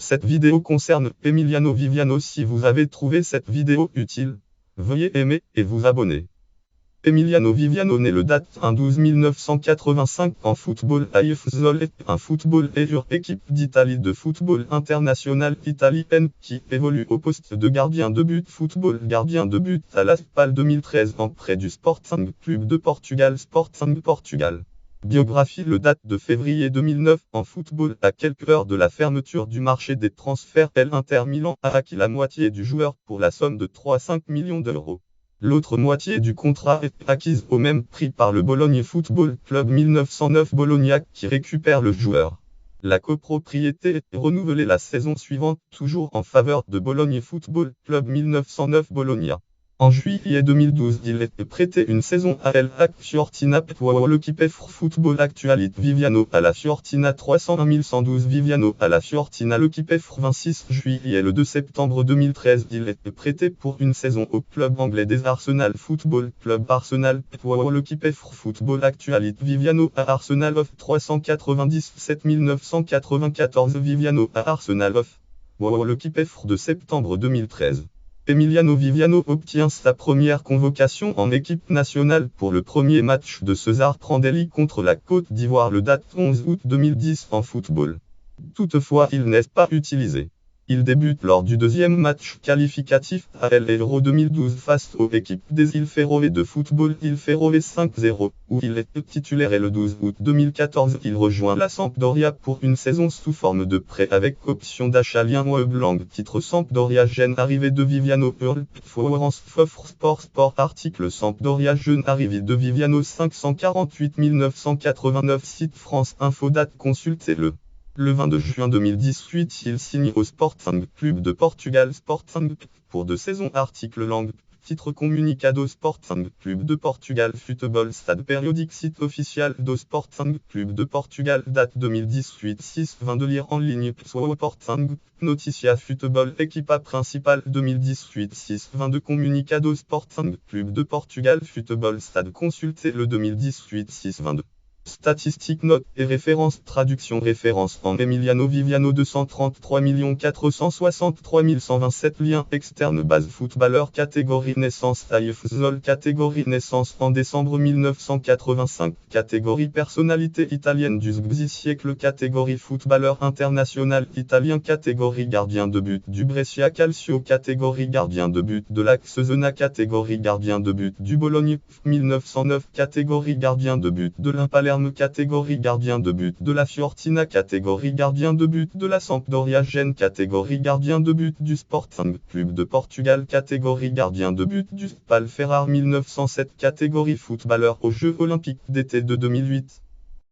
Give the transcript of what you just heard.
Cette vidéo concerne Emiliano Viviano. Si vous avez trouvé cette vidéo utile, veuillez aimer et vous abonner. Emiliano Viviano né le date 1-12 1985 en football AFC, un football et équipe d'Italie de football international italienne qui évolue au poste de gardien de but. Football gardien de but à la Spal 2013 en prêt du Sporting Clube de Portugal. Sporting Portugal. Biographie le date de février 2009 en football à quelques heures de la fermeture du marché des transferts. L'Inter Milan a acquis la moitié du joueur pour la somme de 3,5 millions d'euros. L'autre moitié du contrat est acquise au même prix par le Bologne Football Club 1909 Bologna qui récupère le joueur. La copropriété est renouvelée la saison suivante toujours en faveur de Bologne Football Club 1909 Bologna. En juillet 2012, il est prêté une saison à l'AC Fiorentina pour l'équipe Football Actualite Viviano à la Fiorentina 301 112 Viviano à la Fiorentina. L'équipe 26 juillet le 2 septembre 2013, il est prêté pour une saison au club anglais des Arsenal Football Club Arsenal pour l'équipe Football Actualite Viviano à Arsenal of 397 994 Viviano à Arsenal of. L'équipe de septembre 2013. Emiliano Viviano obtient sa première convocation en équipe nationale pour le premier match de César Prandelli contre la Côte d'Ivoire le date 11 août 2010 en football. Toutefois, il n'est pas utilisé. Il débute lors du deuxième match qualificatif à l'Euro 2012 face aux équipes des îles Féroé de football îles Féroé 5-0, où il est titulaire et le 12 août 2014 il rejoint la Sampdoria pour une saison sous forme de prêt avec option d'achat. Lien Blanc titre Sampdoria jeune arrivée de Viviano Hurl Florence Fofre Sport article Sampdoria jeune arrivée de Viviano 548 989 site France Info date consultez le 22 juin 2018, il signe au Sporting Clube de Portugal Sporting pour 2 saisons. Article langue, titre Comunicado Sporting Clube de Portugal Football Stade périodique site officiel do Sporting Clube de Portugal date 2018 6-22 lire en ligne Sporting Noticia Football équipa principale 2018 6-22 Comunicado Sporting Clube de Portugal Football Stade consultez le 2018 6-22. Statistiques, notes et références. Traduction référence en Emiliano Viviano 233 463 127 liens externes base footballeur catégorie naissance AFC catégorie naissance en décembre 1985 catégorie personnalité italienne du XI siècle catégorie footballeur international italien catégorie gardien de but du Brescia Calcio catégorie gardien de but de l'AC Cesena catégorie gardien de but du Bologne 1909 catégorie gardien de but de l'Impalerme catégorie gardien de but de la Fiorentina catégorie gardien de but de la Sampdoria Gênes catégorie gardien de but du Sporting Clube de Portugal catégorie gardien de but du Spal Ferrare 1907 catégorie footballeur aux Jeux Olympiques d'été de 2008.